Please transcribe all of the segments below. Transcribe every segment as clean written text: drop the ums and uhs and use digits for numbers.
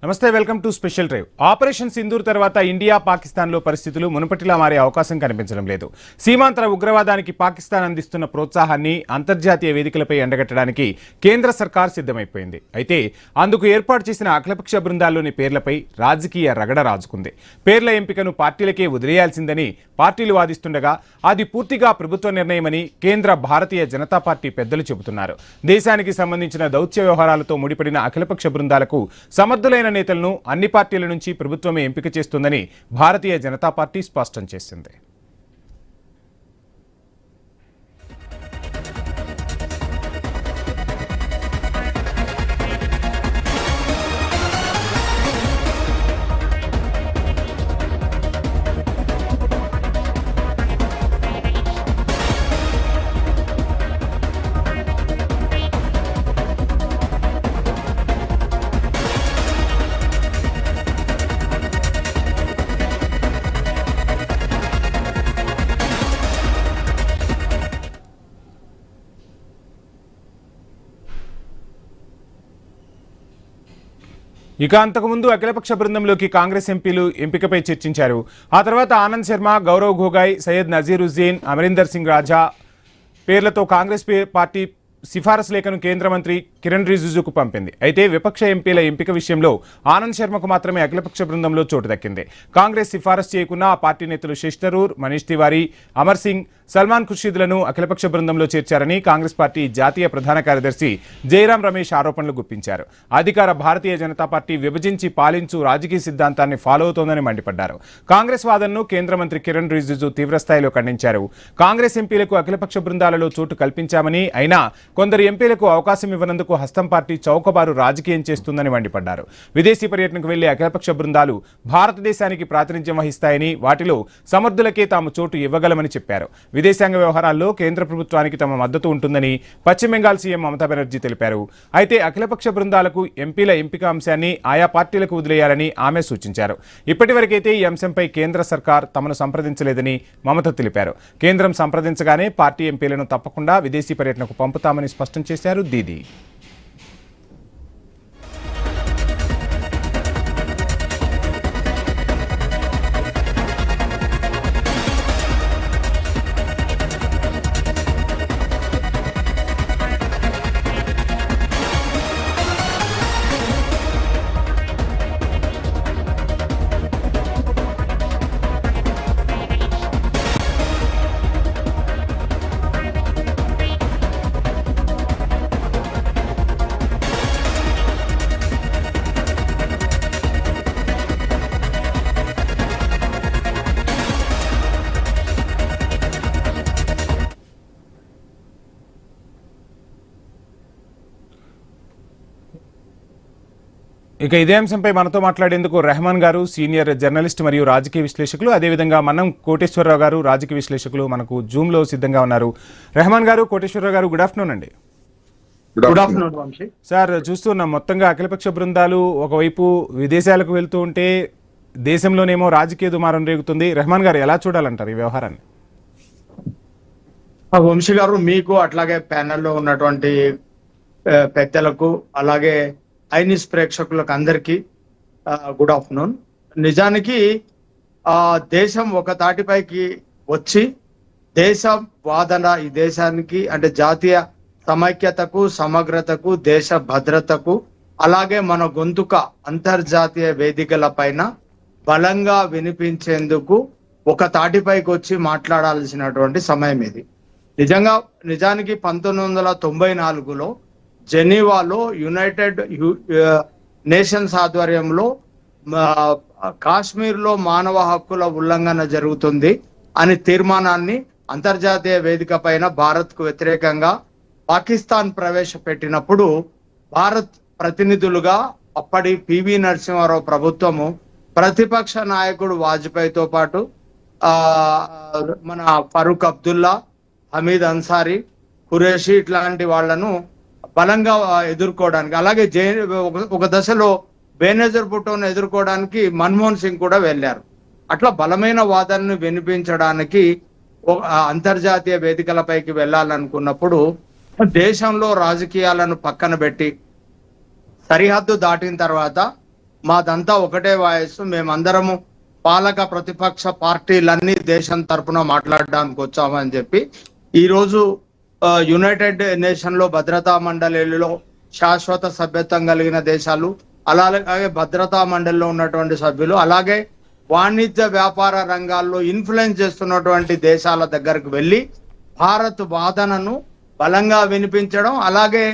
నమస్తే, welcome to special drive. Operation Sindoor తర్వాత India పాకిస్తాన్లో పరిస్థితులు మునుపటిలా మారే అవకాశం కనిపించడం లేదు. సీమాంతర ఉగ్రవాదానికి పాకిస్తాన్ అందిస్తున్న ప్రోత్సాహాన్ని అంతర్జాతీయ వేదికలపై ఎండగట్టడానికి కేంద్ర సర్కార్ సిద్ధమైపోయింది. అయితే అందుకు ఏర్పాటు చేసిన అఖిలపక్ష బృందాల్లోని పేర్లపై రాజకీయ రగడ రాజుకుంది. పేర్ల ఎంపికను పార్టీలకే వదిలేయాల్సిందని పార్టీలు వాదిస్తుండగా అది పూర్తిగా ప్రభుత్వ నిర్ణయమని కేంద్ర భారతీయ జనతా పార్టీ పెద్దలు చెబుతున్నారు. దేశానికి సంబంధించిన దౌత్య వ్యవహారాలతో ముడిపడిన అఖిలపక్ష బృందాలకు సమర్థులైన నేతలను అన్ని పార్టీల నుంచి ప్రభుత్వమే ఎంపిక చేస్తుందని భారతీయ జనతా పార్టీ స్పష్టం చేసింది. ఇక అంతకుముందు అఖిలపక్ష బృందంలోకి కాంగ్రెస్ ఎంపీలు ఎంపికపై చర్చించారు. ఆ తర్వాత ఆనంద్ శర్మ, గౌరవ్ గోగాయ్, సయ్యద్ నజీరుద్దీన్, అమరీందర్ సింగ్ రాజా పేర్లతో కాంగ్రెస్ పార్టీ సిఫారసు లేఖను కేంద్ర మంత్రి కిరణ్ రిజిజుకు పంపింది. అయితే విపక్ష ఎంపీల ఎంపిక విషయంలో ఆనంద్ శర్మకు మాత్రమే అఖిలపక్ష బృందంలో చోటు దక్కింది. కాంగ్రెస్ సిఫారసు చేయకున్న ఆ పార్టీ నేతలు శశి థరూర్, మనీష్ తివారీ, అమర్ సింగ్, సల్మాన్ ఖుర్షీద్లను అఖిలపక్ష బృందంలో చేర్చారని కాంగ్రెస్ పార్టీ జాతీయ ప్రధాన కార్యదర్శి జయరాం రమేష్ ఆరోపణలు గుప్పించారు. అధికార భారతీయ జనతా పార్టీ విభజించి పాలించు రాజకీయ సిద్ధాంతాన్ని ఫాలో అవుతోందని మండిపడ్డారు. కాంగ్రెస్ వాదనను కేంద్ర మంత్రి కిరణ్ రిజిజు తీవ్రస్థాయిలో ఖండించారు. కాంగ్రెస్ ఎంపీలకు అఖిలపక్ష బృందాలలో చోటు కల్పించామని, అయినా కొందరు ఎంపీలకు అవకాశం ఇవ్వనందుకు హస్తం పార్టీ చౌకబారు రాజకీయం చేస్తుందని మండిపడ్డారు. విదేశీ పర్యటనకు వెళ్లే అఖిలపక్ష బృందాలు భారతదేశానికి ప్రాతినిధ్యం వహిస్తాయని, వాటిలో సమర్థులకే తాము చోటు ఇవ్వగలమని చెప్పారు. విదేశాంగ వ్యవహారాల్లో కేంద్ర ప్రభుత్వానికి తమ మద్దతు ఉంటుందని పశ్చిమ బెంగాల్ సీఎం మమతా బెనర్జీ తెలిపారు. అయితే అఖిలపక్ష బృందాలకు ఎంపీల ఎంపిక అంశాన్ని ఆయా పార్టీలకు వదిలేయాలని ఆమె సూచించారు. ఇప్పటివరకైతే ఈ అంశంపై కేంద్ర సర్కార్ తమను సంప్రదించలేదని మమత తెలిపారు. కేంద్రం సంప్రదించగానే పార్టీ ఎంపీలను తప్పకుండా విదేశీ పర్యటనకు పంపుతామని స్పష్టం చేశారు దీదీ. ఇక ఇదే అంశంపై మనతో మాట్లాడేందుకు రెహమాన్ గారు, సీనియర్ జర్నలిస్ట్ మరియు రాజకీయ విశ్లేషకులు, అదేవిధంగా మనం కోటేశ్వరరావు గారు, రాజకీయ విశ్లేషకులు మనకు జూమ్లో సిద్ధంగా ఉన్నారు. రెహమాన్ గారు, కోటేశ్వరరావు గారు, గుడ్ ఆఫ్టర్నూన్ అండి. Good afternoon Vamsi. సార్, చూస్తున్నాం మొత్తంగా అఖిలపక్ష బృందాలు ఒకవైపు విదేశాలకు వెళ్తూ ఉంటే దేశంలోనేమో రాజకీయ దుమారం రేగుతుంది. రెహమాన్ గారు, ఎలా చూడాలంటారు ఈ వ్యవహారాన్ని? వంశీ గారు, మీకు అట్లాగే ప్యానెల్లో ఉన్నటువంటి పెద్దలకు, అలాగే ఐనిస్ ప్రేక్షకులకు అందరికీ గుడ్ ఆఫ్టర్నూన్. నిజానికి దేశం ఒక తాటిపైకి వచ్చి దేశ వాదన, ఈ దేశానికి అంటే జాతీయ సమైక్యతకు, సమగ్రతకు, దేశ భద్రతకు, అలాగే మన గొంతుక అంతర్జాతీయ వేదికల పైన బలంగా వినిపించేందుకు ఒక తాటిపైకి వచ్చి మాట్లాడాల్సినటువంటి సమయం ఇది. నిజానికి 1994లో జెనీవాలో యునైటెడ్ నేషన్స్ ఆధ్వర్యంలో కాశ్మీర్లో మానవ హక్కుల ఉల్లంఘన జరుగుతుంది అని తీర్మానాన్ని అంతర్జాతీయ వేదిక పైన భారత్కు వ్యతిరేకంగా పాకిస్తాన్ ప్రవేశపెట్టినప్పుడు భారత్ ప్రతినిధులుగా అప్పటి పివి నరసింహారావు ప్రభుత్వము ప్రతిపక్ష నాయకుడు వాజ్పేయితో పాటు మన ఫరూక్ అబ్దుల్లా, హమీద్ అన్సారీ, ఖురేషి ఇట్లాంటి వాళ్లను బలంగా ఎదుర్కోవడానికి, అలాగే ఒక దశలో బేనజర్ భుట్టోను ఎదుర్కోవడానికి మన్మోహన్ సింగ్ కూడా వెళ్ళారు. అట్లా బలమైన వాదనను వినిపించడానికి అంతర్జాతీయ వేదికలపైకి వెళ్ళాలనుకున్నప్పుడు దేశంలో రాజకీయాలను పక్కన పెట్టి సరిహద్దు దాటిన తర్వాత మాదంతా ఒకటే వాయిస్, మేమందరము పాలక ప్రతిపక్ష పార్టీలన్నీ దేశం తరపున మాట్లాడడానికి వచ్చామని చెప్పి ఈరోజు యునైటెడ్ నేషన్ లో భద్రతా మండలిలో శాశ్వత సభ్యత్వం కలిగిన దేశాలు, అలాగే భద్రతా మండలిలో ఉన్నటువంటి సభ్యులు, అలాగే వాణిజ్య వ్యాపార రంగాల్లో ఇన్ఫ్లుయెన్స్ చేస్తున్నటువంటి దేశాల దగ్గరకు వెళ్ళి భారత్ వాదనను బలంగా వినిపించడం, అలాగే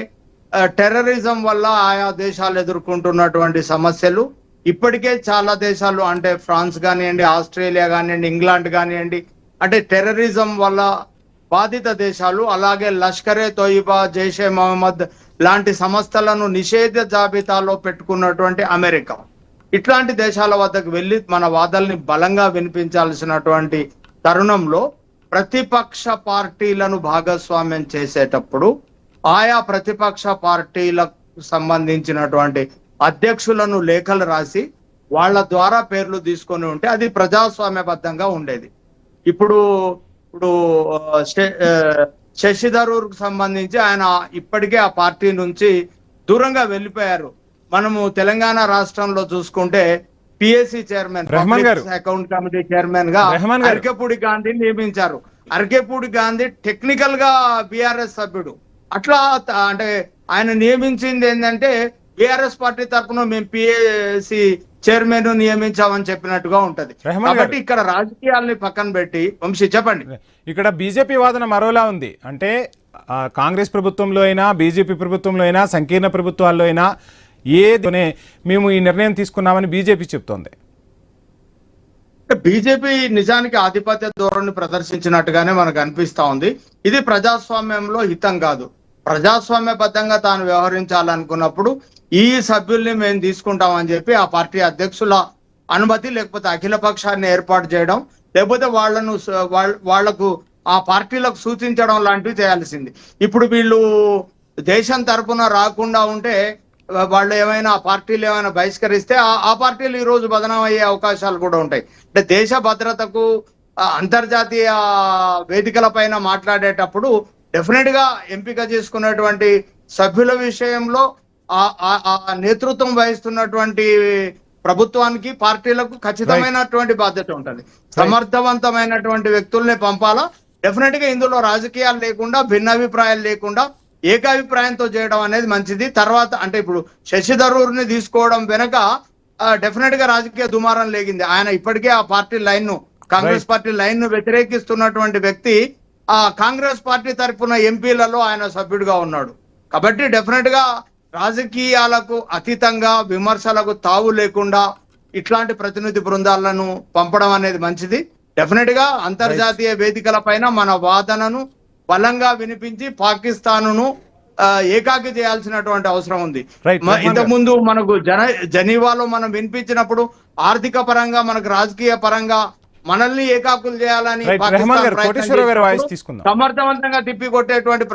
టెర్రరిజం వల్ల ఆయా దేశాలు ఎదుర్కొంటున్నటువంటి సమస్యలు, ఇప్పటికే చాలా దేశాలు అంటే ఫ్రాన్స్ కానివ్వండి, ఆస్ట్రేలియా కానివ్వండి, ఇంగ్లాండ్ కానివ్వండి, అంటే టెర్రరిజం వల్ల బాధిత దేశాలు, అలాగే లష్కరే తోయిబా, జైషే మహమ్మద్ లాంటి సంస్థలను నిషేధ జాబితాలో పెట్టుకున్నటువంటి అమెరికా, ఇట్లాంటి దేశాల వద్దకు వెళ్ళి మన వాదనల్ని బలంగా వినిపించాల్సినటువంటి తరుణంలో ప్రతిపక్ష పార్టీలను భాగస్వామ్యం చేసేటప్పుడు ఆయా ప్రతిపక్ష పార్టీలకు సంబంధించినటువంటి అధ్యక్షులను లేఖలు రాసి వాళ్ళ ద్వారా పేర్లు తీసుకొని ఉంటే అది ప్రజాస్వామ్యబద్ధంగా ఉండేది. ఇప్పుడు ఇప్పుడు శశి థరూర్కు సంబంధించి ఆయన ఇప్పటికే ఆ పార్టీ నుంచి దూరంగా వెళ్ళిపోయారు. మనము తెలంగాణ రాష్ట్రంలో చూసుకుంటే PSC chairman, account committee chairman గా అరకెపూడి గాంధీ నియమించారు. అరకెపూడి గాంధీ టెక్నికల్ గా బిఆర్ఎస్ సభ్యుడు. అట్లా అంటే ఆయన నియమించింది ఏంటంటే బిఆర్ఎస్ పార్టీ తరఫున మేము పిఎస్సి చైర్మన్ నియమించామని చెప్పినట్టుగా ఉంటది. కాబట్టి ఇక్కడ రాజకీయాల్ని పక్కన పెట్టి వంశీ చెప్పండి. ఇక్కడ బీజేపీ వాదన మరోలా ఉంది. అంటే కాంగ్రెస్ ప్రభుత్వంలో అయినా, బీజేపీ ప్రభుత్వంలో అయినా, సంకీర్ణ ప్రభుత్వాల్లో అయినా ఏదోనే మేము ఈ నిర్ణయం తీసుకున్నామని బీజేపీ చెప్తోంది. బీజేపీ నిజానికి ఆధిపత్య ధోరణి ప్రదర్శించినట్టుగానే మనకు అనిపిస్తా ఉంది. ఇది ప్రజాస్వామ్యంలో హితం కాదు. ప్రజాస్వామ్యబద్ధంగా తాను వ్యవహరించాలనుకున్నప్పుడు ఈ సభ్యుల్ని మేము తీసుకుంటామని చెప్పి ఆ పార్టీ అధ్యక్షుల అనుమతి, లేకపోతే అఖిల పక్షాన్ని ఏర్పాటు చేయడం, లేకపోతే వాళ్లకు ఆ పార్టీలకు సూచించడం లాంటివి చేయాల్సింది. ఇప్పుడు వీళ్ళు దేశం తరపున రాకుండా ఉంటే వాళ్ళు ఏమైనా పార్టీలు ఏమైనా బహిష్కరిస్తే ఆ పార్టీలు ఈ రోజు బదనాం అయ్యే అవకాశాలు కూడా ఉంటాయి. అంటే దేశ భద్రతకు అంతర్జాతీయ వేదికల పైన మాట్లాడేటప్పుడు డెఫినెట్ గా ఎంపిక చేసుకున్నటువంటి సభ్యుల విషయంలో ఆ నేతృత్వం వహిస్తున్నటువంటి ప్రభుత్వానికి, పార్టీలకు ఖచ్చితమైనటువంటి బాధ్యత ఉంటుంది. సమర్థవంతమైనటువంటి వ్యక్తుల్ని పంపాలా. డెఫినెట్ గా ఇందులో రాజకీయాలు లేకుండా, భిన్నాభిప్రాయాలు లేకుండా ఏకాభిప్రాయంతో చేయడం అనేది మంచిది. తర్వాత అంటే ఇప్పుడు శశి థరూర్ని తీసుకోవడం వెనక డెఫినెట్ గా రాజకీయ దుమారం లేగింది. ఆయన ఇప్పటికే ఆ పార్టీ లైన్ ను, కాంగ్రెస్ పార్టీ లైన్ ను వ్యతిరేకిస్తున్నటువంటి వ్యక్తి ఆ కాంగ్రెస్ పార్టీ తరఫున ఎంపీలలో ఆయన సభ్యుడిగా ఉన్నాడు. కాబట్టి డెఫినెట్ గా రాజకీయాలకు అతీతంగా, విమర్శలకు తావు లేకుండా ఇట్లాంటి ప్రతినిధి బృందాలను పంపడం అనేది మంచిది. డెఫినెట్ గా అంతర్జాతీయ వేదికల పైన మన వాదనను బలంగా వినిపించి పాకిస్తాను ఏకాకి చేయాల్సినటువంటి అవసరం ఉంది. ఇంతకుముందు మనకు జనీవాలో మనం వినిపించినప్పుడు ఆర్థిక పరంగా, మనకు రాజకీయ పరంగా మనల్ని ఏకాకులు చేయాలని సమర్థవంతంగా తిప్పికొట్టేటువంటి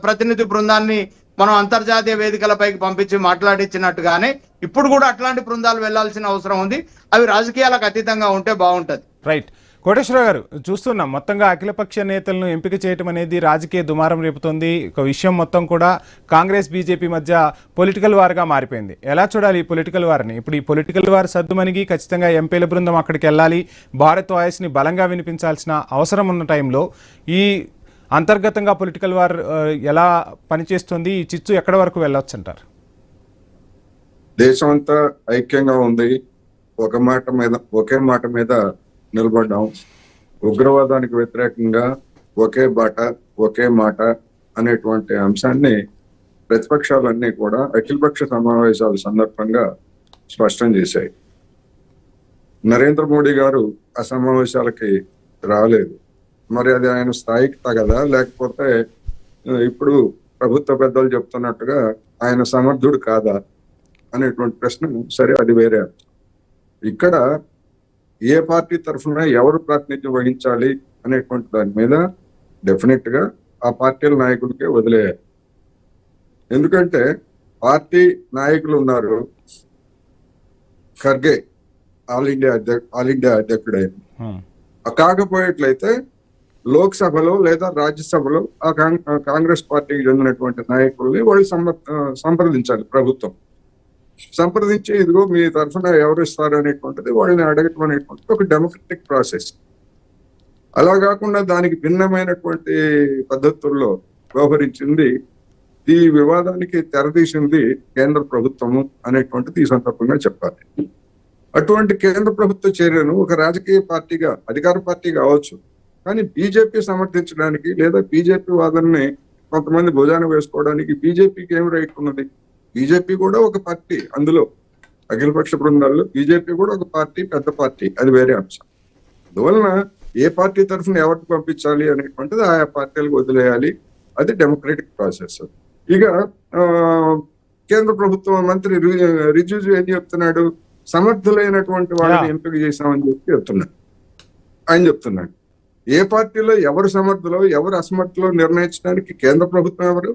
ప్రతినిధి బృందాన్ని మనం అంతర్జాతీయ వేదికలపైకి పంపించి మాట్లాడించినట్టుగానే ఇప్పుడు కూడా అట్లాంటి బృందాలు వెళ్లాల్సిన అవసరం ఉంది. అవి రాజకీయాలకు అతీతంగా ఉంటే బాగుంటది. రైట్. కోటేశ్వరరావు గారు, చూస్తున్నాం మొత్తంగా అఖిలపక్ష నేతలను ఎంపిక చేయడం అనేది రాజకీయ దుమారం రేపుతోంది. ఒక విషయం మొత్తం కూడా కాంగ్రెస్ బీజేపీ మధ్య పొలిటికల్ వార్గా మారిపోయింది. ఎలా చూడాలి ఈ పొలిటికల్ వార్ని? ఇప్పుడు ఈ పొలిటికల్ వార్ సద్దుమణిగి ఖచ్చితంగా ఎంపీల బృందం అక్కడికి వెళ్ళాలి, భారత్ వాయిస్ని బలంగా వినిపించాల్సిన అవసరం ఉన్న టైంలో ఈ అంతర్గతంగా పొలిటికల్ వార్ ఎలా పనిచేస్తుంది? ఈ చిచ్చు ఎక్కడి వరకు వెళ్ళొచ్చు అంటారు? దేశం అంతా ఐక్యంగా ఉంది, ఒకే మాట మీద నిలబడ్డాం. ఉగ్రవాదానికి వ్యతిరేకంగా ఒకే బాట, ఒకే మాట అనేటువంటి అంశాన్ని ప్రతిపక్షాలన్నీ కూడా అఖిలపక్ష సమావేశాల సందర్భంగా స్పష్టం చేశాయి. నరేంద్ర మోడీ గారు ఆ సమావేశాలకి రాలేదు. మరి అది ఆయన స్థాయికి తగదా, లేకపోతే ఇప్పుడు ప్రభుత్వ పెద్దలు చెప్తున్నట్టుగా ఆయన సమర్థుడు కాదా అనేటువంటి ప్రశ్న. సరే, అది వేరే. ఇక్కడ ఏ పార్టీ తరఫున ఎవరు ప్రాతినిధ్యం వహించాలి అనేటువంటి దాని మీద డెఫినెట్ గా ఆ పార్టీల నాయకులకే వదిలేయాలి. ఎందుకంటే పార్టీ నాయకులు ఉన్నారు. ఖర్గే ఆల్ ఇండియా అధ్యక్షుడు ఆయన. కాకపోయేట్లయితే లోక్సభలో లేదా రాజ్యసభలో ఆ కాంగ్రెస్ పార్టీకి చెందినటువంటి నాయకుల్ని వాళ్ళు సంప్రదించాలి ప్రభుత్వం. సంప్రదించి ఇదిగో మీ తరఫున ఎవరు ఇస్తారు అనేటువంటిది వాళ్ళని అడగటం అనేటువంటిది ఒక డెమోక్రటిక్ ప్రాసెస్. అలా కాకుండా దానికి భిన్నమైనటువంటి పద్ధతుల్లో వ్యవహరించింది, ఈ వివాదానికి తెరతీసింది కేంద్ర ప్రభుత్వము అనేటువంటిది ఈ సందర్భంగా చెప్పాలి. అటువంటి కేంద్ర ప్రభుత్వ చర్యను ఒక రాజకీయ పార్టీగా, అధికార పార్టీ కావచ్చు, కానీ బీజేపీ సమర్థించడానికి లేదా బీజేపీ వాదనని కొంతమంది భుజాన వేసుకోవడానికి బీజేపీకి ఏం రైట్ ఉన్నది? బీజేపీ కూడా ఒక పార్టీ, అందులో అఖిలపక్ష బృందాల్లో బీజేపీ కూడా ఒక పార్టీ, పెద్ద పార్టీ, అది వేరే అంశం. అందువలన ఏ పార్టీ తరఫున ఎవరికి పంపించాలి అనేటువంటిది ఆయా పార్టీలకు వదిలేయాలి. అది డెమోక్రటిక్ ప్రాసెస్. ఇక కేంద్ర ప్రభుత్వం మంత్రి రిజిజు ఏం చెప్తున్నాడు? సమర్థులైనటువంటి వాళ్ళని ఎంపిక చేశామని చెప్పి ఆయన చెప్తున్నాడు. ఏ పార్టీలో ఎవరు సమర్థులో ఎవరు అసమర్థులో నిర్ణయించడానికి కేంద్ర ప్రభుత్వం ఎవరు?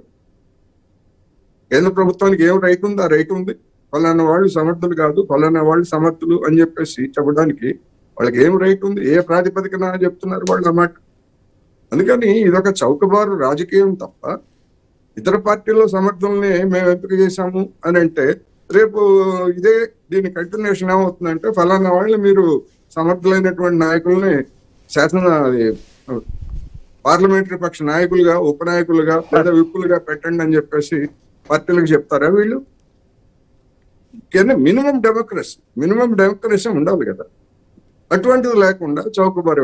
కేంద్ర ప్రభుత్వానికి ఏం రైట్ ఉంది? ఆ రైట్ ఉంది. ఫలానా వాళ్ళు సమర్థులు కాదు, ఫలానా వాళ్ళు సమర్థులు అని చెప్పేసి చెప్పడానికి వాళ్ళకి ఏం రైట్ ఉంది? ఏ ప్రాతిపదికన చెప్తున్నారు వాళ్ళు అన్నమాట. అందుకని ఇదొక చౌకబారు రాజకీయం తప్ప ఇతర పార్టీల్లో సమర్థుల్ని మేము ఎంపిక చేశాము అని అంటే రేపు ఇదే దీని కంటిన్యూషన్ ఏమవుతుందంటే ఫలానా వాళ్ళు మీరు సమర్థులైనటువంటి నాయకుల్ని పార్లమెంటరీ పక్ష నాయకులుగా, ఉపనాయకులుగా లేదా విప్పులుగా పెట్టండి అని చెప్పేసి పార్టీలకు చెప్తారా వీళ్ళు? మినిమం డెమోక్రసీ ఉండాలి కదా. అటువంటిది లేకుండా చౌకబారు.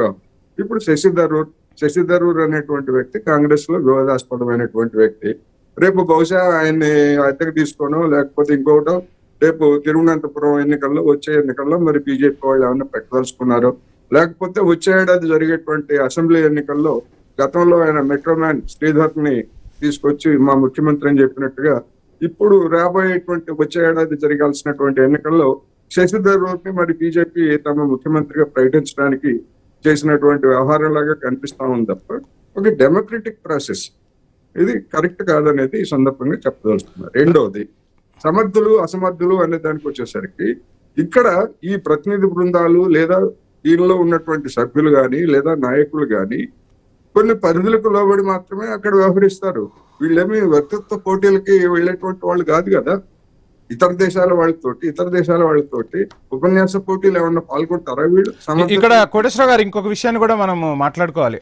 ఇప్పుడు శశి థరూర్ అనేటువంటి వ్యక్తి కాంగ్రెస్ లో వివాదాస్పదమైనటువంటి వ్యక్తి. రేపు బహుశా ఆయన్ని అద్దెకు తీసుకోనో లేకపోతే ఇంకోటో రేపు తిరువనంతపురం వచ్చే ఎన్నికల్లో మరి బీజేపీ వాళ్ళు ఏమన్నా పెట్టదలుచుకున్నారో, లేకపోతే వచ్చే ఏడాది జరిగేటువంటి అసెంబ్లీ ఎన్నికల్లో గతంలో ఆయన మెట్రోమ్యాన్ శ్రీధర్ ని తీసుకొచ్చి మా ముఖ్యమంత్రి అని చెప్పినట్టుగా ఇప్పుడు రాబోయేటువంటి వచ్చే ఏడాది జరగాల్సినటువంటి ఎన్నికల్లో శశి థరూర్ ని మరి బీజేపీ తమ ముఖ్యమంత్రిగా ప్రకటించడానికి చేసినటువంటి వ్యవహారంలాగా కనిపిస్తా ఉంది తప్ప ఒక డెమోక్రటిక్ ప్రాసెస్ ఇది కరెక్ట్ కాదనేది ఈ సందర్భంగా చెప్పదలుచుకున్నారు. రెండోది, సమర్థులు అసమర్థులు అనే దానికి వచ్చేసరికి ఇక్కడ ఈ ప్రతినిధి బృందాలు లేదా దీనిలో ఉన్నటువంటి సభ్యులు గాని లేదా నాయకులు గాని కొన్ని పరిధులకు లోబడి మాత్రమే అక్కడ వ్యవహరిస్తారు. వీళ్ళేమి వ్యక్తిత్వ పోటీలకి వెళ్ళేటువంటి వాళ్ళు కాదు కదా. ఇతర దేశాల వాళ్ళతోటి ఉపన్యాస పోటీలు ఏమన్నా పాల్గొంటారా వీళ్ళు? ఇక్కడ కోటేశ్వర గారు ఇంకొక విషయాన్ని కూడా మనం మాట్లాడుకోవాలి.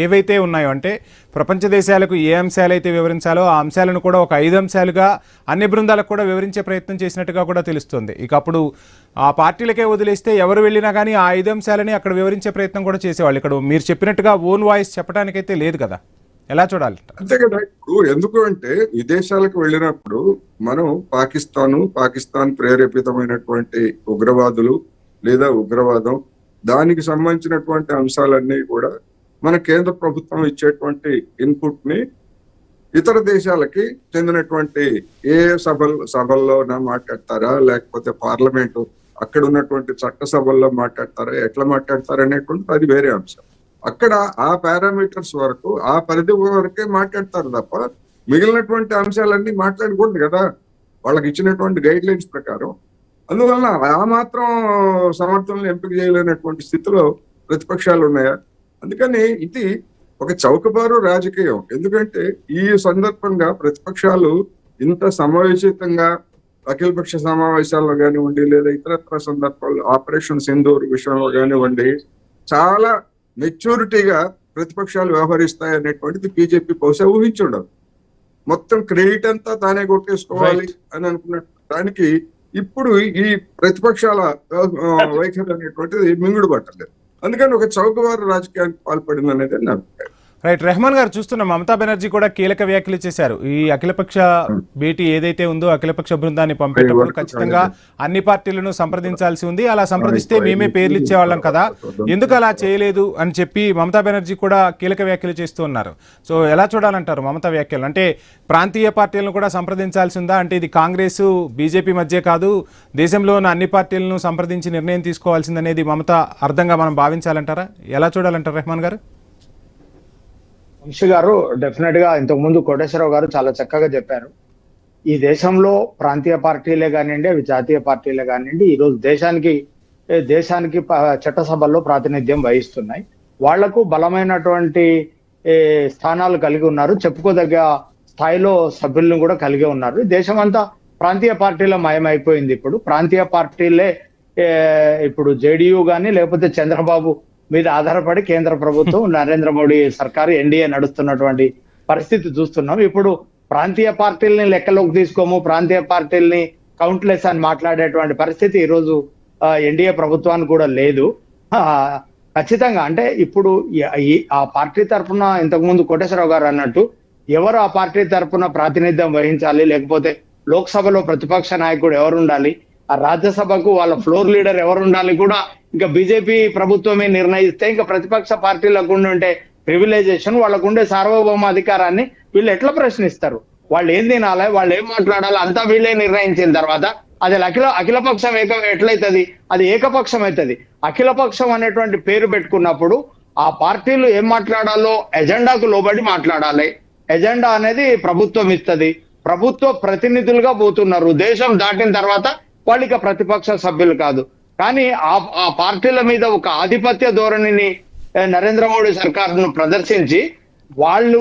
ఏవైతే ఉన్నాయో అంటే ప్రపంచ దేశాలకు ఏ అంశాలు అయితే వివరించాలో ఆ అంశాలను కూడా ఒక 5 అంశాలుగా అన్ని బృందాలకు కూడా వివరించే ప్రయత్నం చేసినట్టుగా కూడా తెలుస్తుంది. ఇక అప్పుడు ఆ పార్టీలకే వదిలేస్తే ఎవరు వెళ్ళినా కానీ ఆ 5 అంశాలని అక్కడ వివరించే ప్రయత్నం కూడా చేసేవాళ్ళు. ఇక్కడ మీరు చెప్పినట్టుగా ఓన్ వాయిస్ చెప్పడానికైతే లేదు కదా. ఎలా చూడాలి? అంతే కదా. ఇప్పుడు ఎందుకు అంటే విదేశాలకు వెళ్ళినప్పుడు మనం పాకిస్తాన్ ప్రేరేపితమైనటువంటి ఉగ్రవాదులు లేదా ఉగ్రవాదం దానికి సంబంధించినటువంటి అంశాలన్నీ కూడా మన కేంద్ర ప్రభుత్వం ఇచ్చేటువంటి ఇన్పుట్ ని ఇతర దేశాలకి చెందినటువంటి ఏ సభల్లో మాట్లాడతారా లేకపోతే పార్లమెంటు అక్కడ ఉన్నటువంటి చట్ట సభల్లో మాట్లాడతారా, ఎట్లా మాట్లాడతారా అనేటువంటి అది వేరే అంశం. అక్కడ ఆ పారామీటర్స్ వరకు ఆ పరిధి వరకే మాట్లాడతారు తప్ప మిగిలినటువంటి అంశాలన్నీ మాట్లాడకూడదు కదా వాళ్ళకి ఇచ్చినటువంటి గైడ్ లైన్స్ ప్రకారం. అందువలన ఆ మాత్రం సమర్థనలు ఎంపిక చేయలేనటువంటి స్థితిలో ప్రతిపక్షాలు ఉన్నాయా? అందుకని ఇది ఒక చౌకబారు రాజకీయం. ఎందుకంటే ఈ సందర్భంగా ప్రతిపక్షాలు ఇంత సమావేశితంగా అఖిలపక్ష సమావేశాల్లో కానివ్వండి లేదా ఇతరత్ర సందర్భాల్లో ఆపరేషన్ సింధూర్ విషయంలో కానివ్వండి చాలా మెచ్యూరిటీగా ప్రతిపక్షాలు వ్యవహరిస్తాయి అనేటువంటిది బీజేపీ బహుశా ఊహించుండదు. మొత్తం క్రెడిట్ అంతా తానే కొట్టేసుకోవాలి అని అనుకున్న దానికి ఇప్పుడు ఈ ప్రతిపక్షాల వైఖరి అనేటువంటిది మింగుడు పట్టలేదు. అందుకని ఒక చౌకబారు రాజకీయానికి పాల్పడింది అనేది నా అభిప్రాయం. రైట్. రెహమాన్ గారు, చూస్తున్నాం మమతా బెనర్జీ కూడా కీలక వ్యాఖ్యలు చేశారు. ఈ అఖిలపక్ష భేటీ ఏదైతే ఉందో అఖిలపక్ష బృందాన్ని పంపేటప్పుడు ఖచ్చితంగా అన్ని పార్టీలను సంప్రదించాల్సి ఉంది. అలా సంప్రదిస్తే మేమే పేర్లు ఇచ్చేవాళ్ళం కదా, ఎందుకు అలా చేయలేదు అని చెప్పి మమతా బెనర్జీ కూడా కీలక వ్యాఖ్యలు చేస్తూ ఉన్నారు. సో ఎలా చూడాలంటారు మమతా వ్యాఖ్యలు? అంటే ప్రాంతీయ పార్టీలను కూడా సంప్రదించాల్సి ఉందా? అంటే ఇది కాంగ్రెస్ బీజేపీ మధ్య కాదు, దేశంలో ఉన్న అన్ని పార్టీలను సంప్రదించి నిర్ణయం తీసుకోవాల్సిందనేది మమతా అర్థంగా మనం భావించాలంటారా? ఎలా చూడాలంటారు రెహమాన్ గారు? వంశీ గారు, డెఫినెట్ గా ఇంతకు ముందు కోటేశ్వరరావు గారు చాలా చక్కగా చెప్పారు. ఈ దేశంలో ప్రాంతీయ పార్టీలే కానివ్వండి, అవి జాతీయ పార్టీలే కానివ్వండి, ఈరోజు దేశానికి చట్టసభల్లో ప్రాతినిధ్యం వహిస్తున్నాయి. వాళ్లకు బలమైనటువంటి స్థానాలు కలిగి ఉన్నారు, చెప్పుకోదగ్గ స్థాయిలో సభ్యులను కూడా కలిగి ఉన్నారు. దేశమంతా ప్రాంతీయ పార్టీల మయమైపోయింది. ఇప్పుడు ప్రాంతీయ పార్టీలే ఇప్పుడు జేడీయూ కానీ లేకపోతే చంద్రబాబు మీద ఆధారపడి కేంద్ర ప్రభుత్వం నరేంద్ర మోడీ సర్కారు ఎన్డీఏ నడుస్తున్నటువంటి పరిస్థితి చూస్తున్నాం. ఇప్పుడు ప్రాంతీయ పార్టీలని లెక్కలోకి తీసుకోము, ప్రాంతీయ పార్టీలని కౌంట్లెస్ అని మాట్లాడేటువంటి పరిస్థితి ఈరోజు ఎన్డీఏ ప్రభుత్వానికి కూడా లేదు. ఖచ్చితంగా అంటే ఇప్పుడు ఆ పార్టీ తరఫున ఇంతకుముందు కోటేశ్వరరావు గారు అన్నట్టు ఎవరు ఆ పార్టీ తరఫున ప్రాతినిధ్యం వహించాలి, లేకపోతే లోక్సభలో ప్రతిపక్ష నాయకుడు ఎవరు ఉండాలి, ఆ రాజ్యసభకు వాళ్ళ ఫ్లోర్ లీడర్ ఎవరు ఉండాలి కూడా ఇంకా బీజేపీ ప్రభుత్వమే నిర్ణయిస్తే ఇంకా ప్రతిపక్ష పార్టీలకు ఉండే ప్రివిలైజేషన్, వాళ్ళకు ఉండే సార్వభౌమ అధికారాన్ని వీళ్ళు ఎట్లా ప్రశ్నిస్తారు? వాళ్ళు ఏం తినాలి, వాళ్ళు ఏం మాట్లాడాలి అంతా వీళ్ళే నిర్ణయించిన తర్వాత అది అఖిలపక్షం ఎట్లయితుంది? అది ఏకపక్షం అవుతుంది. అఖిలపక్షం అనేటువంటి పేరు పెట్టుకున్నప్పుడు ఆ పార్టీలు ఏం మాట్లాడాలో ఎజెండాకు లోబడి మాట్లాడాలి. ఎజెండా అనేది ప్రభుత్వం ఇస్తుంది, ప్రభుత్వ ప్రతినిధులుగా పోతున్నారు. దేశం దాటిన తర్వాత వాళ్ళకి ప్రతిపక్ష సభ్యులు కాదు. కానీ ఆ పార్టీల మీద ఒక ఆధిపత్య ధోరణిని నరేంద్ర మోడీ సర్కారును ప్రదర్శించి వాళ్ళు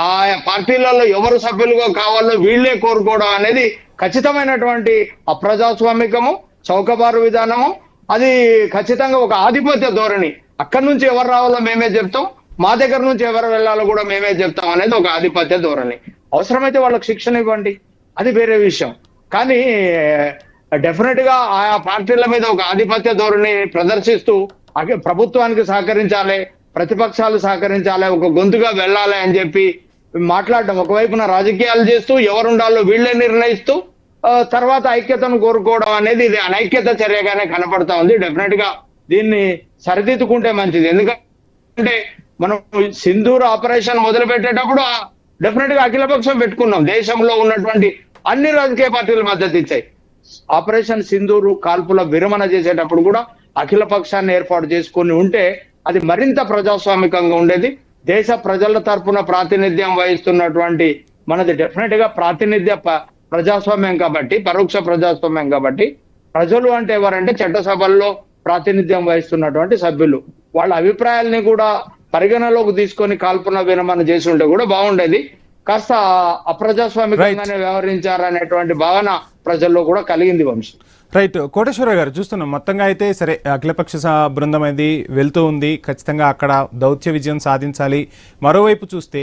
ఆ పార్టీలలో ఎవరు సభ్యులుగా కావాలో వీళ్ళే కోరుకోవడం అనేది ఖచ్చితమైనటువంటి అప్రజాస్వామికము, చౌకబారు విధానము. అది ఖచ్చితంగా ఒక ఆధిపత్య ధోరణి. అక్కడి నుంచి ఎవరు రావాలో మేమే చెప్తాం, మా దగ్గర నుంచి ఎవరు వెళ్ళాలో కూడా మేమే చెప్తాం అనేది ఒక ఆధిపత్య ధోరణి. అవసరమైతే వాళ్ళకి శిక్షణ ఇవ్వండి, అది వేరే విషయం. కానీ డెఫినెట్ గా ఆయా పార్టీల మీద ఒక ఆధిపత్య ధోరణి ప్రదర్శిస్తూ ప్రభుత్వానికి సహకరించాలి, ప్రతిపక్షాలు సహకరించాలి, ఒక గొంతుగా వెళ్ళాలి అని చెప్పి మాట్లాడడం, ఒకవైపున రాజకీయాలు చేస్తూ ఎవరు ఉండాలో వీళ్ళే నిర్ణయిస్తూ తర్వాత ఐక్యతను కోరుకోవడం అనేది ఇది అనైక్యత చర్యగానే కనపడతా ఉంది. డెఫినెట్ గా దీన్ని సరిదిద్దుకుంటే మంచిది. ఎందుకంటే మనం సింధూర్ ఆపరేషన్ మొదలు పెట్టేటప్పుడు డెఫినెట్ గా అఖిలపక్షం పెట్టుకున్నాం. దేశంలో ఉన్నటువంటి అన్ని రాజకీయ పార్టీలు మద్దతు ఇచ్చాయి. ఆపరేషన్ సింధూరు కాల్పుల విరమణ చేసేటప్పుడు కూడా అఖిల పక్షాన్ని ఏర్పాటు చేసుకొని ఉంటే అది మరింత ప్రజాస్వామికంగా ఉండేది. దేశ ప్రజల తరపున ప్రాతినిధ్యం వహిస్తున్నటువంటి మనది డెఫినెట్ గా ప్రాతినిధ్య ప్రజాస్వామ్యం కాబట్టి, పరోక్ష ప్రజాస్వామ్యం కాబట్టి, ప్రజలు అంటే ఎవరంటే చట్టసభల్లో ప్రాతినిధ్యం వహిస్తున్నటువంటి సభ్యులు. వాళ్ళ అభిప్రాయాల్ని కూడా పరిగణలోకి తీసుకొని కాల్పుల విరమణ చేసి ఉంటే కూడా బాగుండేది. కాస్త అప్రజాస్వామికంగానే వ్యవహరించారనేటువంటి భావన ప్రజల్లో కూడా కలిగింది. వంశీ రైట్. కోటేశ్వరరావు గారు, చూస్తున్నాం మొత్తంగా అయితే సరే అఖిలపక్ష బృందం అనేది వెళ్తూ ఉంది, ఖచ్చితంగా అక్కడ దౌత్య విజయం సాధించాలి. మరోవైపు చూస్తే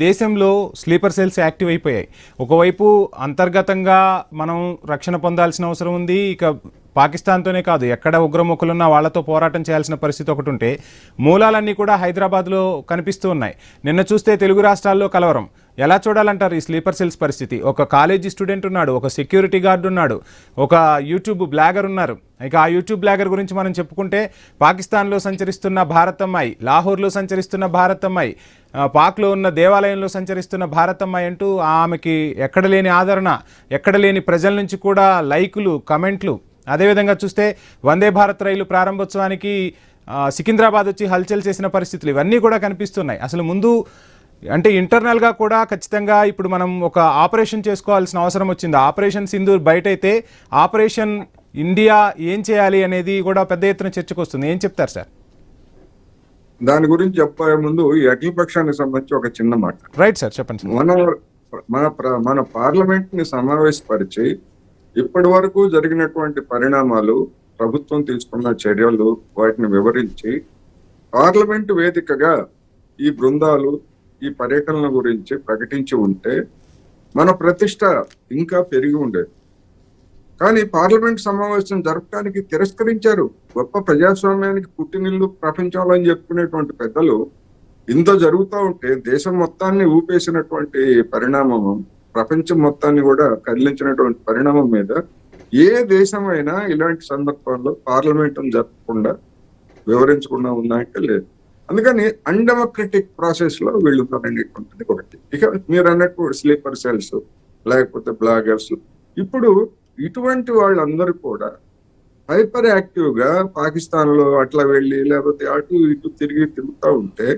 దేశంలో స్లీపర్ సెల్స్ యాక్టివ్ అయిపోయాయి. ఒకవైపు అంతర్గతంగా మనం రక్షణ పొందాల్సిన అవసరం ఉంది. ఇక పాకిస్తాన్తోనే కాదు, ఎక్కడ ఉగ్రముఖులున్నా వాళ్లతో పోరాటం చేయాల్సిన పరిస్థితి ఒకటి ఉంటే మూలాలన్నీ కూడా హైదరాబాద్లో కనిపిస్తూ ఉన్నాయి. నిన్న చూస్తే తెలుగు రాష్ట్రాల్లో కలవరం. ఎలా చూడాలంటారు ఈ స్లీపర్ సెల్స్ పరిస్థితి? ఒక కాలేజీ స్టూడెంట్ ఉన్నాడు, ఒక సెక్యూరిటీ గార్డు ఉన్నాడు, ఒక యూట్యూబ్ బ్లాగర్ ఉన్నారు. ఇక ఆ యూట్యూబ్ బ్లాగర్ గురించి మనం చెప్పుకుంటే పాకిస్తాన్లో సంచరిస్తున్న భారతమ్మాయి, లాహోర్లో సంచరిస్తున్న భారతమ్మాయి, పాక్లో ఉన్న దేవాలయంలో సంచరిస్తున్న భారతమ్మాయి అంటూ ఆమెకి ఎక్కడ లేని ఆదరణ, ఎక్కడ లేని ప్రజల నుంచి కూడా లైకులు, కమెంట్లు. అదేవిధంగా చూస్తే వందే భారత్ రైలు ప్రారంభోత్సవానికి సికింద్రాబాద్ వచ్చి హల్చల్ చేసిన పరిస్థితులు ఇవన్నీ కూడా కనిపిస్తున్నాయి. అసలు ముందు అంటే ఇంటర్నల్గా కూడా ఖచ్చితంగా ఇప్పుడు మనం ఒక ఆపరేషన్ చేసుకోవాల్సిన అవసరం వచ్చింది. ఆపరేషన్ సింధూర్ బయట అయితే ఆపరేషన్ ఇండియా ఏం చేయాలి అనేది కూడా పెద్ద ఎత్తున చర్చకు వస్తుంది. ఏం చెప్తారు సార్? దాని గురించి చెప్పే ముందు ఈ అఖిలపక్షానికి సంబంధించి ఒక చిన్న మాట. రైట్ సార్, చెప్పండి. మన పార్లమెంట్ ని సమావేశపరిచి ఇప్పటి వరకు జరిగినటువంటి పరిణామాలు, ప్రభుత్వం తీసుకున్న చర్యలు, వాటిని వివరించి పార్లమెంట్ వేదికగా ఈ బృందాలు ఈ పర్యటనల గురించి ప్రకటించి ఉంటే మన ప్రతిష్ట ఇంకా పెరిగి ఉండేది. కానీ పార్లమెంట్ సమావేశం జరపడానికి తిరస్కరించారు. గొప్ప ప్రజాస్వామ్యానికి పుట్టినిల్లు ప్రపంచంలో అని చెప్పుకునేటువంటి పెద్దలు ఇంత జరుగుతూ ఉంటే దేశం మొత్తాన్ని ఊపేసినటువంటి పరిణామం, ప్రపంచం మొత్తాన్ని కూడా కదిలించినటువంటి పరిణామం మీద ఏ దేశమైనా ఇలాంటి సందర్భాల్లో పార్లమెంట్ జరపకుండా వివరించకుండా ఉందంటే లేదు. అందుకని అన్డెమోక్రటిక్ ప్రాసెస్ లో వీళ్ళు అనేటువంటిది ఒకటి. ఇక మీరు అన్నట్టు స్లీపర్ సెల్స్ లేకపోతే బ్లాగర్స్, ఇప్పుడు ఇటువంటి వాళ్ళందరూ కూడా హైపర్ యాక్టివ్ గా పాకిస్తాన్ లో అట్లా వెళ్ళి లేకపోతే అటు ఇటు తిరుగుతూ ఉంటే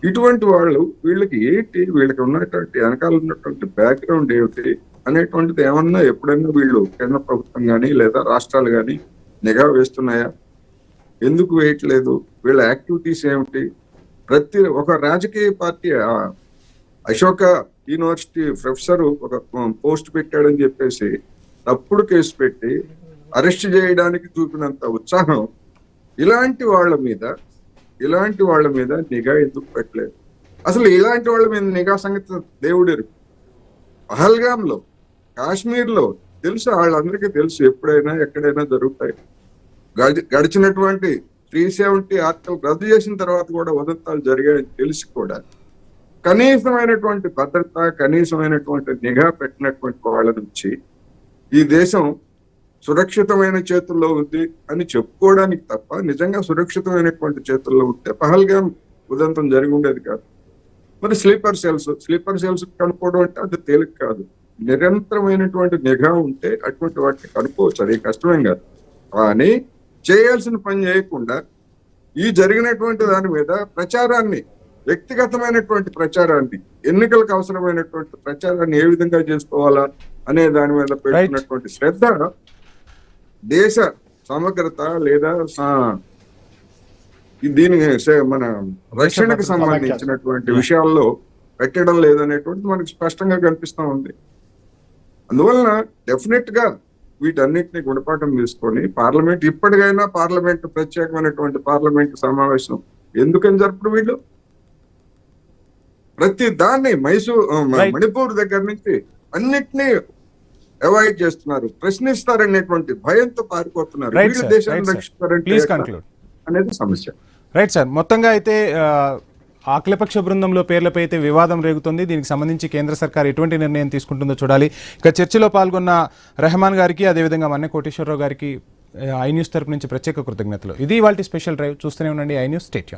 ఇటువంటి వాళ్ళు వీళ్ళకి ఏంటి, వీళ్ళకి ఉన్నటువంటి వెనకాల ఉన్నటువంటి బ్యాక్గ్రౌండ్ ఏమిటి అనేటువంటిది ఏమన్నా ఎప్పుడైనా వీళ్ళు కేంద్ర ప్రభుత్వం కానీ లేదా రాష్ట్రాలు కానీ నిఘా వేస్తున్నాయా? ఎందుకు వేయట్లేదు? వీళ్ళ యాక్టివిటీస్ ఏమిటి? ఒక రాజకీయ పార్టీ అశోక యూనివర్సిటీ ప్రొఫెసర్ ఒక పోస్ట్ పెట్టాడని చెప్పేసి తప్పుడు కేసు పెట్టి అరెస్ట్ చేయడానికి చూపినంత ఉత్సాహం ఇలాంటి వాళ్ళ మీద నిఘా ఎందుకు పెట్టలేదు? అసలు ఇలాంటి వాళ్ళ మీద నిఘా సంగతి దేవుడు పహల్గాంలో, కాశ్మీర్లో తెలుసు, వాళ్ళందరికీ తెలుసు ఎప్పుడైనా ఎక్కడైనా జరుగుతాయి. గడిచినటువంటి 370 ఆర్టికల్ రద్దు చేసిన తర్వాత కూడా ఉదంతాలు జరిగాయని తెలిసి కూడా కనీసమైనటువంటి భద్రత, కనీసమైనటువంటి నిఘా పెట్టినటువంటి వాళ్ళ నుంచి ఈ దేశం సురక్షితమైన చేతుల్లో ఉంది అని చెప్పుకోవడానికి తప్ప నిజంగా సురక్షితమైనటువంటి చేతుల్లో ఉంటే పహల్గాం ఉదంతం జరిగి ఉండేది కాదు. మరి స్లీపర్ సెల్స్ కనుక్కోవడం అంటే అది తేలిక కాదు. నిరంతరమైనటువంటి నిఘా ఉంటే అటువంటి వాటిని కనుక్కోవచ్చు, అది కష్టమేం కాదు. కానీ చేయాల్సిన పని చేయకుండా ఈ జరిగినటువంటి దాని మీద ప్రచారాన్ని, వ్యక్తిగతమైనటువంటి ప్రచారాన్ని, ఎన్నికలకు అవసరమైనటువంటి ప్రచారాన్ని ఏ విధంగా చేసుకోవాలా అనే దాని మీద పెట్టుకున్నటువంటి శ్రద్ధ దేశ సమగ్రత లేదా దీని మన రక్షణకు సంబంధించినటువంటి విషయాల్లో పెట్టడం లేదనేటువంటి మనకి స్పష్టంగా కనిపిస్తా ఉంది. అందువలన డెఫినెట్ గా వీటన్నిటిని గుణపాఠం తీసుకొని ఇప్పటికైనా పార్లమెంట్ ప్రత్యేకమైనటువంటి పార్లమెంట్ సమావేశం ఎందుకని జరుపుడు వీళ్ళు ప్రతి దాన్ని మణిపూర్ దగ్గర నుంచి అన్నిటినీ అవాయిడ్ చేస్తున్నారు, ప్రశ్నిస్తారనేటువంటి భయంతో పారిపోతున్నారు. వీళ్ళు దేశాన్ని రక్షిస్తారంటే అనేది సమస్య. రైట్ సార్, మొత్తంగా అయితే అఖిలపక్ష బృందంలో పేర్లపై అయితే వివాదం రేగుతుంది. దీనికి సంబంధించి కేంద్ర సర్కార్ ఎటువంటి నిర్ణయం తీసుకుంటుందో చూడాలి. ఇక చర్చలో పాల్గొన్న రెహమాన్ గారికి, అదేవిధంగా మన్నె కోటేశ్వరరావు గారికి ఐ న్యూస్ తరపు నుంచి ప్రత్యేక కృతజ్ఞతలు. ఇది ఇవాల్టి స్పెషల్ డ్రైవ్. చూస్తూనే ఉండండి ఐ న్యూస్. Stay tuned.